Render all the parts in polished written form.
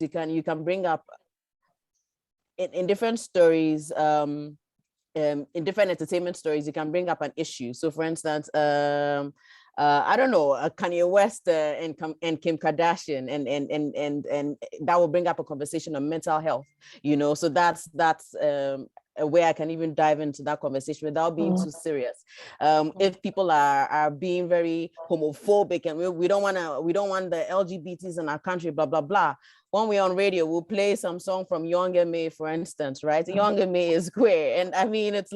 you can bring up in different stories, in different entertainment stories, you can bring up an issue. So for instance, I don't know, Kanye West and Kim Kardashian, and that will bring up a conversation on mental health, so that's a way I can even dive into that conversation without being too serious. If people are being very homophobic and we don't want the LGBTs in our country, blah blah blah, when we're on radio, we'll play some song from Young M.A., for instance, right? Young M.A. is queer. And I mean, it's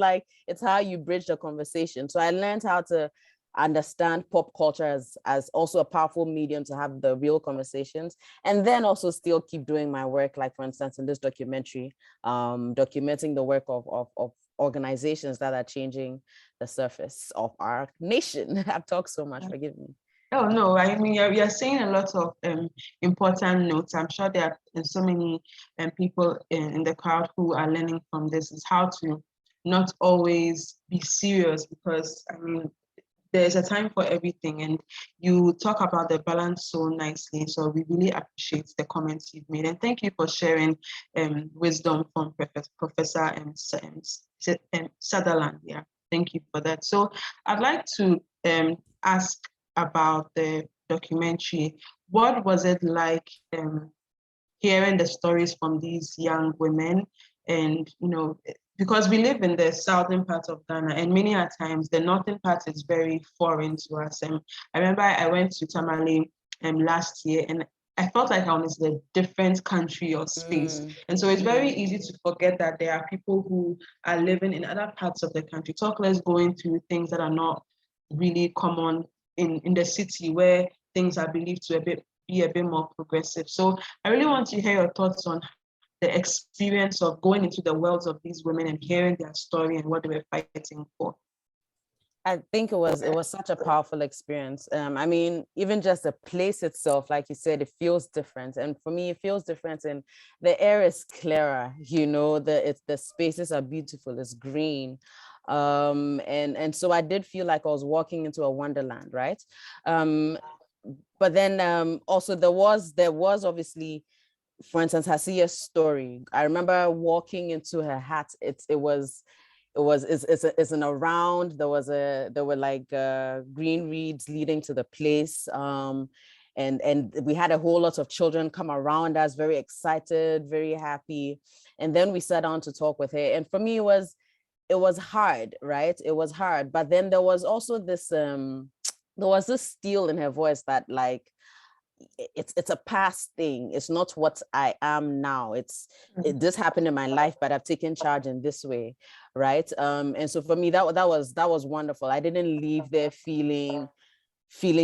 how you bridge the conversation. So I learned how to understand pop culture as also a powerful medium to have the real conversations, and then also still keep doing my work, like for instance in this documentary, documenting the work of organizations that are changing the surface of our nation. I've talked so much, forgive me. Oh, no, I mean, you're saying a lot of important notes. I'm sure there are so many people in the crowd who are learning from this, is how to not always be serious, because, I mean, there's a time for everything, and you talk about the balance so nicely. So we really appreciate the comments you've made, and thank you for sharing wisdom from Professor Sutherland. Yeah, thank you for that. So I'd like to ask about the documentary. What was it like hearing the stories from these young women? And because we live in the southern part of Ghana, and many a times the northern part is very foreign to us. And I remember I went to Tamale last year, and I felt like I was in a different country or space. And so it's very easy to forget that there are people who are living in other parts of the country, talk less, going through things that are not really common in the city, where things are believed to be a bit more progressive. So I really want to hear your thoughts on the experience of going into the worlds of these women and hearing their story and what they were fighting for. I think it was such a powerful experience. I mean, even just the place itself, like you said, it feels different. And for me, it feels different, and the air is clearer, the spaces are beautiful, it's green. And so I did feel like I was walking into a wonderland, right? But then also there was obviously, for instance, Hasia's story. I remember walking into her hut. It's an around. There were like green reeds leading to the place. And we had a whole lot of children come around us, very excited, very happy. And then we sat down to talk with her. And for me, it was hard, right? It was hard. But then there was also this steel in her voice that, like, it's a past thing. It's not what I am now. This happened in my life, but I've taken charge in this way, right? And so for me, that was wonderful. I didn't leave there feeling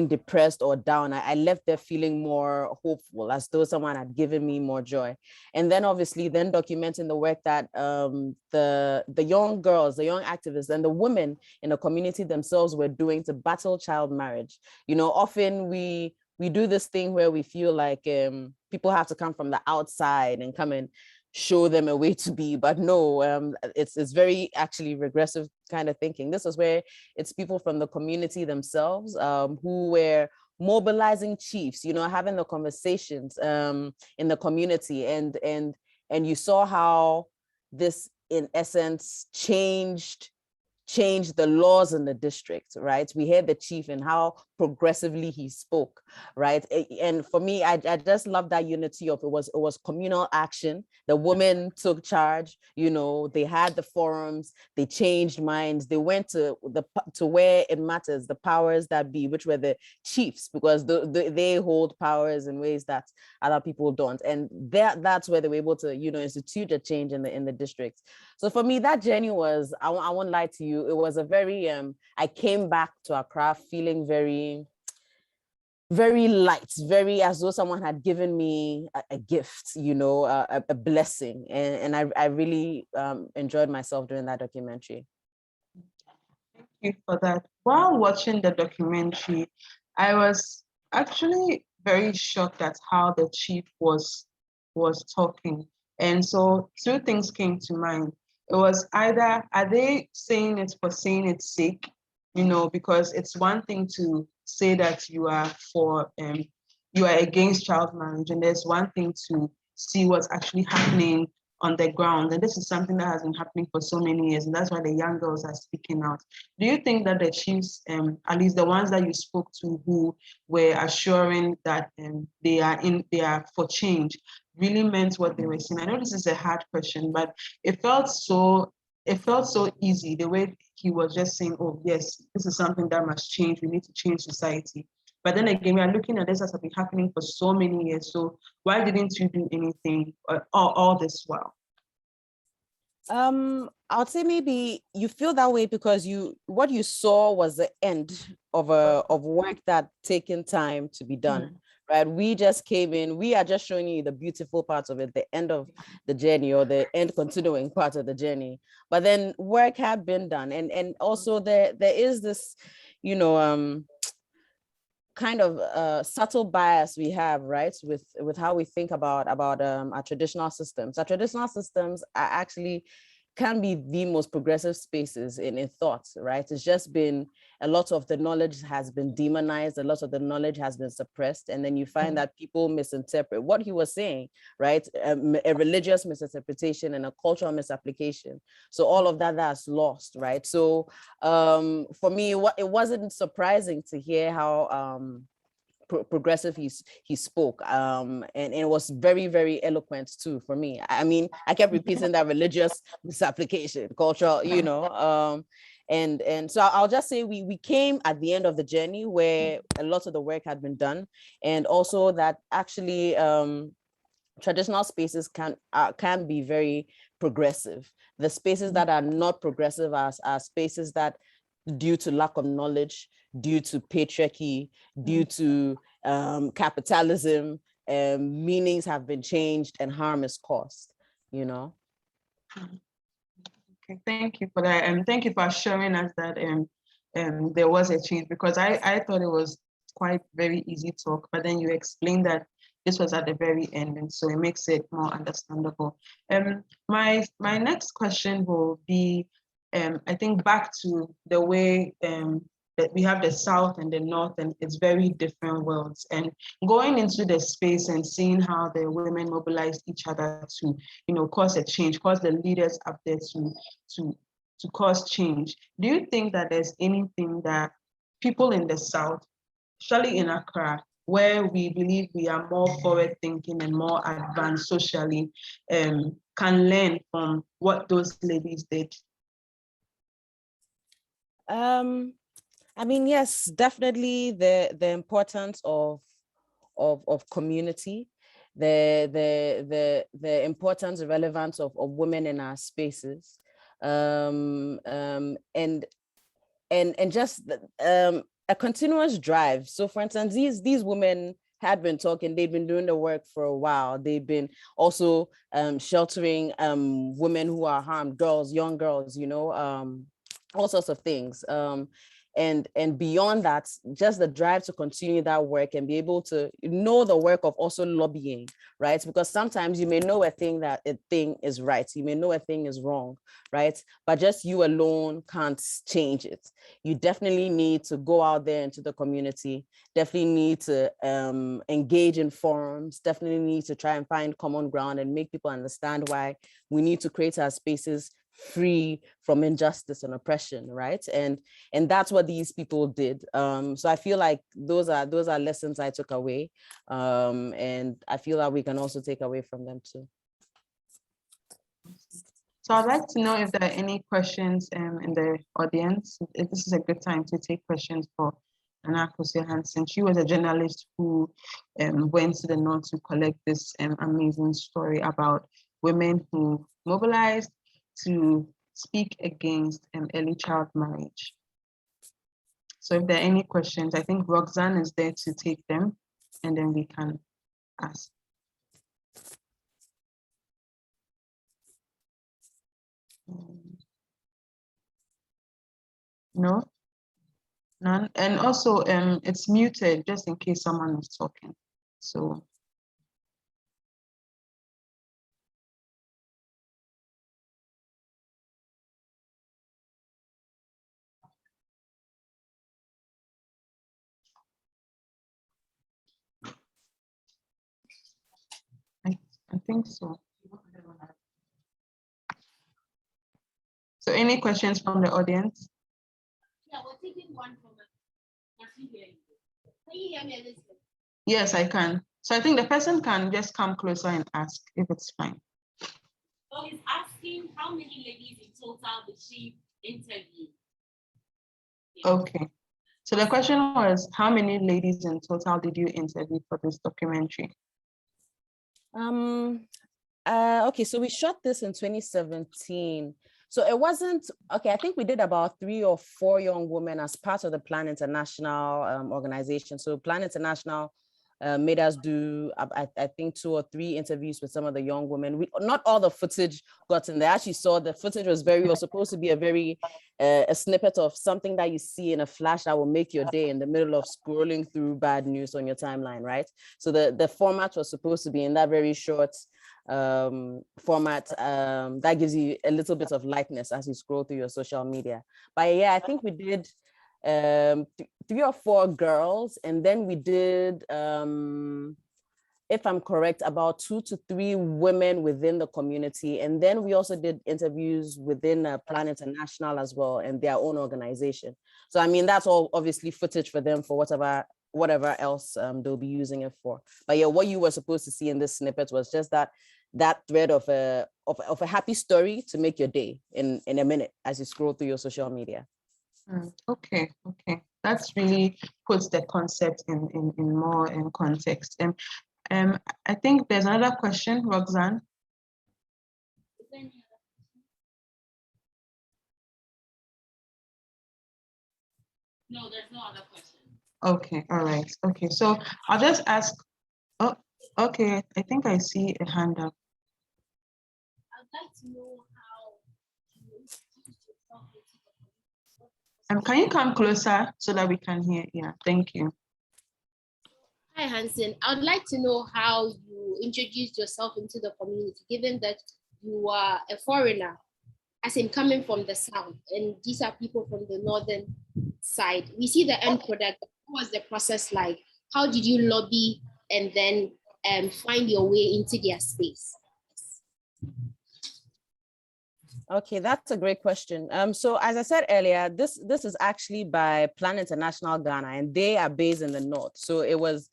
depressed or down. I left there feeling more hopeful, as though someone had given me more joy. And then obviously documenting the work that the young girls, the young activists, and the women in the community themselves were doing to battle child marriage. Often we do this thing where we feel like people have to come from the outside and come and show them a way to be, but no, it's very actually regressive kind of thinking. This is where it's people from the community themselves who were mobilizing chiefs, having the conversations in the community, and you saw how this in essence changed the laws in the district, right? We heard the chief and how progressively he spoke, right? And for me, I just love that unity of it was communal action. The women took charge, they had the forums, they changed minds, they went to where it matters, the powers that be, which were the chiefs, because they hold powers in ways that other people don't. And that's where they were able to, institute a change in the district. So for me, that journey was, I won't lie to you, it was a very, I came back to Accra feeling very, very light, very as though someone had given me a gift, a blessing. And I really enjoyed myself during that documentary. Thank you for that. While watching the documentary, I was actually very shocked at how the chief was talking. And so two things came to mind. It was either, are they saying it for saying its sake? Because it's one thing to say that you are against child marriage, and there's one thing to see what's actually happening on the ground. And this is something that has been happening for so many years, and that's why the young girls are speaking out. Do you think that the chiefs, at least the ones that you spoke to who were assuring that they are for change, really meant what they were saying? I know this is a hard question, but it felt so easy the way he was just saying, oh yes, this is something that must change. We need to change society. But then again, we are looking at this as been happening for so many years. So why didn't you do anything all this while? I would say maybe you feel that way because what you saw was the end of work that taken time to be done. Right? We just came in, we are just showing you the beautiful parts of it, the end of the journey or the end continuing part of the journey. But then work had been done. And also there is this, kind of subtle bias we have, right, with how we think about our traditional systems. Our traditional systems are actually can be the most progressive spaces in thought, right? It's just been a lot of the knowledge has been demonized, a lot of the knowledge has been suppressed, and then you find that people misinterpret what he was saying, right? A religious misinterpretation and a cultural misapplication. So all of that's lost, right? So for me, it wasn't surprising to hear how progressive he spoke, and it was very, very eloquent too for me. I mean, I kept repeating that religious misapplication, cultural, and so I'll just say we came at the end of the journey where a lot of the work had been done, and also that actually traditional spaces can be very progressive. The spaces that are not progressive are spaces that, due to lack of knowledge, due to patriarchy, due to capitalism, meanings have been changed and harm is caused, Okay, thank you for that. And thank you for assuring us that there was a change, because I thought it was quite very easy talk, but then you explained that this was at the very end, and so it makes it more understandable. My next question will be, I think back to the way that we have the South and the North, and it's very different worlds. And going into the space and seeing how the women mobilized each other to, cause a change, cause the leaders up there to cause change. Do you think that there's anything that people in the South, especially in Accra, where we believe we are more forward thinking and more advanced socially, can learn from what those ladies did? I mean, yes, definitely the importance of community, the importance and relevance of women in our spaces, and just a continuous drive. So for instance, these women had been talking, they've been doing the work for a while. They've been also sheltering women who are harmed, girls, young girls, all sorts of things. And beyond that, just the drive to continue that work and be able to know the work of also lobbying, right? Because sometimes you may know a thing is right, you may know a thing is wrong, right? But just you alone can't change it. You definitely need to go out there into the community, definitely need to engage in forums, definitely need to try and find common ground and make people understand why we need to create our spaces free from injustice and oppression, right? And that's what these people did. So I feel like those are lessons I took away, and I feel that we can also take away from them too. So I'd like to know if there are any questions in the audience. If this is a good time to take questions for Akosua Hanson. She was a journalist who went to the North to collect this amazing story about women who mobilized to speak against early child marriage. So if there are any questions, I think Roxanne is there to take them, and then we can ask. No? None? And also it's muted just in case someone is talking. So I think so. So any questions from the audience? Yeah, we're taking one from can you hear me, Elizabeth? Yes, I can. So I think the person can just come closer and ask if it's fine. So he's asking how many ladies in total did she interview? Yeah. Okay. So the question was, how many ladies in total did you interview for this documentary? Okay, so we shot this in 2017. So it wasn't, okay, I think we did about 3 or 4 young women as part of the Plan International organization. So Plan International made us do, I think, 2 or 3 interviews with some of the young women. Not all the footage got in there. I actually saw the footage was supposed to be a snippet of something that you see in a flash that will make your day in the middle of scrolling through bad news on your timeline, right? So the format was supposed to be in that very short format that gives you a little bit of lightness as you scroll through your social media. But yeah, I think we did 3 or 4 girls, and then we did if I'm correct, about 2 to 3 women within the community. And then we also did interviews within Plan International as well and their own organization. So, I mean, that's all obviously footage for them for whatever else they'll be using it for. But yeah, what you were supposed to see in this snippet was just that thread of a happy story to make your day in a minute as you scroll through your social media. Okay. That's really puts the concept in more in context. I think there's another question, Roxanne. No, there's no other question. Okay, all right. Okay, so I'll just ask. Oh, okay. I think I see a hand up. I'd like to know how you introduced yourself into the community. Can you come closer so that we can hear? Yeah, thank you. Hi, Hanson. I would like to know how you introduced yourself into the community, given that you are a foreigner, as in coming from the south, and these are people from the northern side. We see the end product. What was the process like? How did you lobby and then find your way into their space? Okay, that's a great question. So as I said earlier, this is actually by Plan International Ghana, and they are based in the north. So it was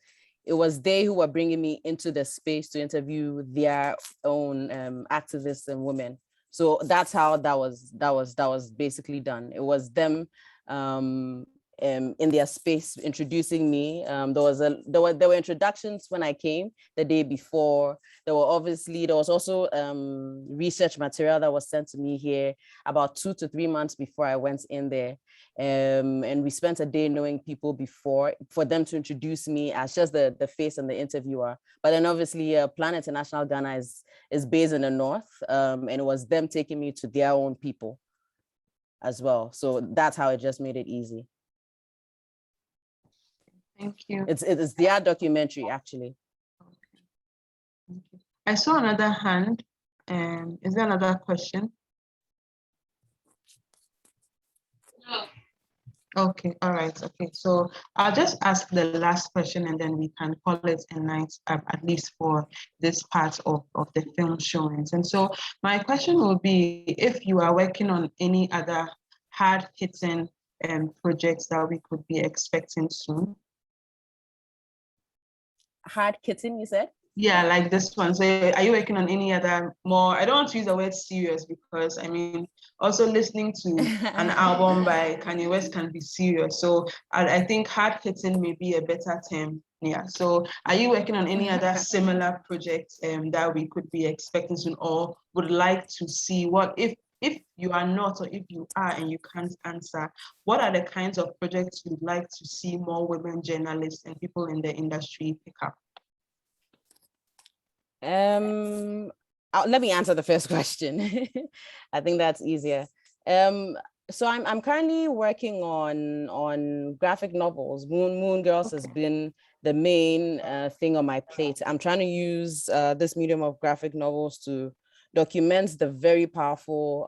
they who were bringing me into the space to interview their own activists and women. So that's how that was basically done. It was them in their space introducing me. There were introductions when I came the day before. There was also research material that was sent to me here about 2 to 3 months before I went in there. And we spent a day knowing people before for them to introduce me as just the face and the interviewer. But then obviously Plan International Ghana is based in the north, and it was them taking me to their own people as well. So that's how it just made it easy. Thank you. It's their documentary, actually. Okay. I saw another hand. Is there another question? No. Okay, all right. Okay, so I'll just ask the last question and then we can call it a night, at least for this part of the film showings. And so my question will be, if you are working on any other hard-hitting projects that we could be expecting soon. Hard-hitting, you said? Yeah, like this one. So are you working on any other more, I don't want to use the word serious, because I mean, also listening to an album by Kanye West can be serious. So I think hard-hitting may be a better term. Yeah. So are you working on any other similar projects that we could be expecting soon, or would like to see? What if you are not, or if you are and you can't answer, what are the kinds of projects you'd like to see more women journalists and people in the industry pick up? Let me answer the first question. I think that's easier. So I'm currently working on graphic novels. Moon Girls has been the main thing on my plate. I'm trying to use this medium of graphic novels to document the very powerful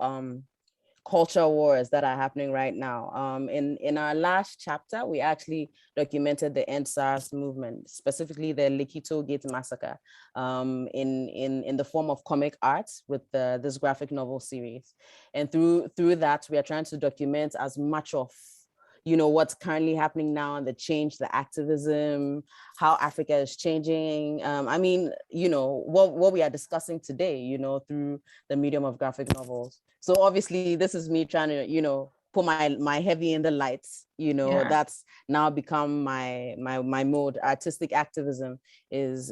culture wars that are happening right now. In our last chapter, we actually documented the End SARS movement, specifically the Lekito Gate massacre, in the form of comic art with this graphic novel series. And through that, we are trying to document as much of what's currently happening now and the change, the activism, how Africa is changing. I mean, what we are discussing today, through the medium of graphic novels. So obviously this is me trying to, put my heavy in the lights, that's now become my mode. Artistic activism is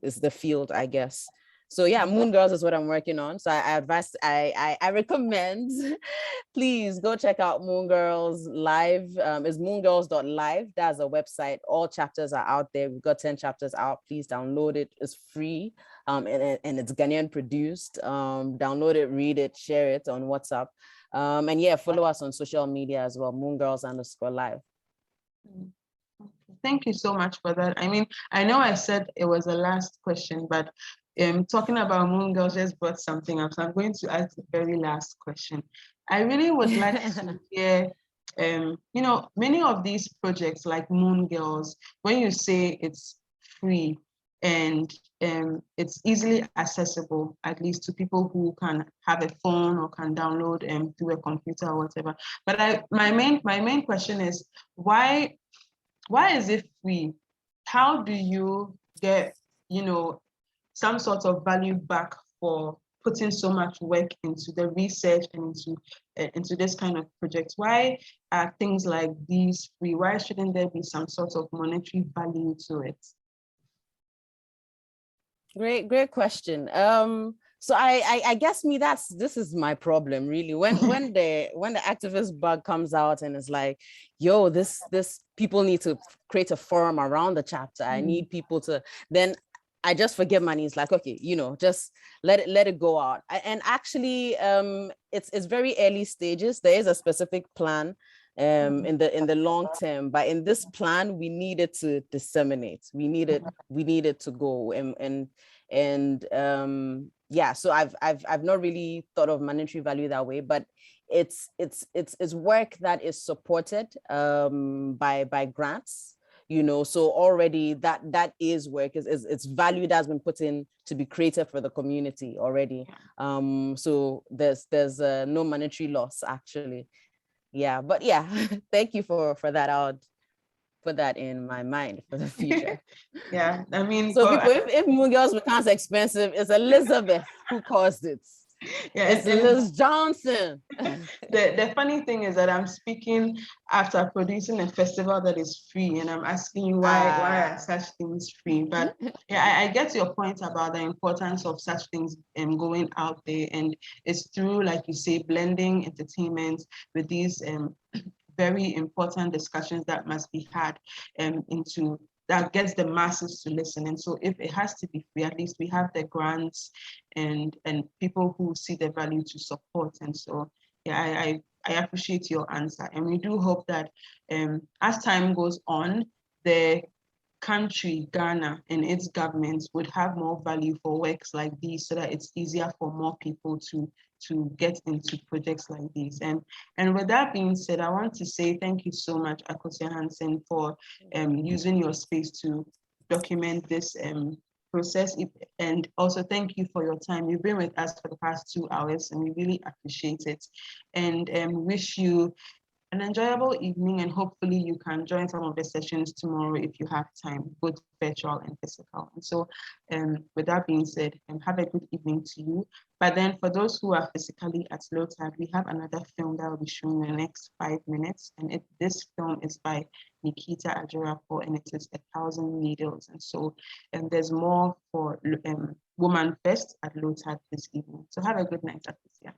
the field, I guess. So yeah, Moon Girls is what I'm working on. So I recommend, please go check out Moon Girls Live. It's moongirls.live. That's a website. All chapters are out there. We've got 10 chapters out. Please download it. It's free. And it's Ghanaian produced. Download it, read it, share it on WhatsApp. And yeah, follow us on social media as well, moongirls_live. Thank you so much for that. I mean, I know I said it was the last question, but talking about Moon Girls just brought something up. So I'm going to ask the very last question. I really would like to hear, many of these projects like Moon Girls, when you say it's free and it's easily accessible, at least to people who can have a phone or can download through a computer or whatever. But my main question is, why is it free? How do you get, some sort of value back for putting so much work into the research and into this kind of project? Why are things like these free? Why shouldn't there be some sort of monetary value to it? Great question. So I guess this is my problem really. When the activist bug comes out and it's like, yo, this people need to create a forum around the chapter. I need people to, then I just forget money. It's like, okay, just let it go out. And actually, it's very early stages. There is a specific plan in the long term, but in this plan, we needed to disseminate. We needed to go and so I've not really thought of monetary value that way, but it's work that is supported by grants. So already that is work, it's value that's been put in to be created for the community already. So there's no monetary loss actually. Yeah, but yeah, thank you for that. I would put that in my mind for the future. Yeah, I mean, so people, if Moon Girls becomes expensive, it's Elizabeth who caused it. Yeah, it's Liz Johnson. The funny thing is that I'm speaking after producing a festival that is free, and I'm asking you why are such things free? But yeah, I get your point about the importance of such things going out there, and it's through, like you say, blending entertainment with these very important discussions that must be had into that gets the masses to listen. And so if it has to be free, at least we have the grants and people who see the value to support. And so yeah, I appreciate your answer. And we do hope that as time goes on, the country, Ghana, and its government would have more value for works like these so that it's easier for more people to get into projects like these. And with that being said, I want to say thank you so much, Akosua Hanson, for using your space to document this process. And also thank you for your time. You've been with us for the past 2 hours and we really appreciate it. And wish you an enjoyable evening, and hopefully you can join some of the sessions tomorrow if you have time, both virtual and physical. And so with that being said, have a good evening to you. But then for those who are physically at Low Tide, we have another film that will be shown in the next 5 minutes. And this film is by Nikita Ajurapo, and it is 1,000 Needles. And so there's more for WomanFest at Low Tide this evening. So have a good night, Akosua.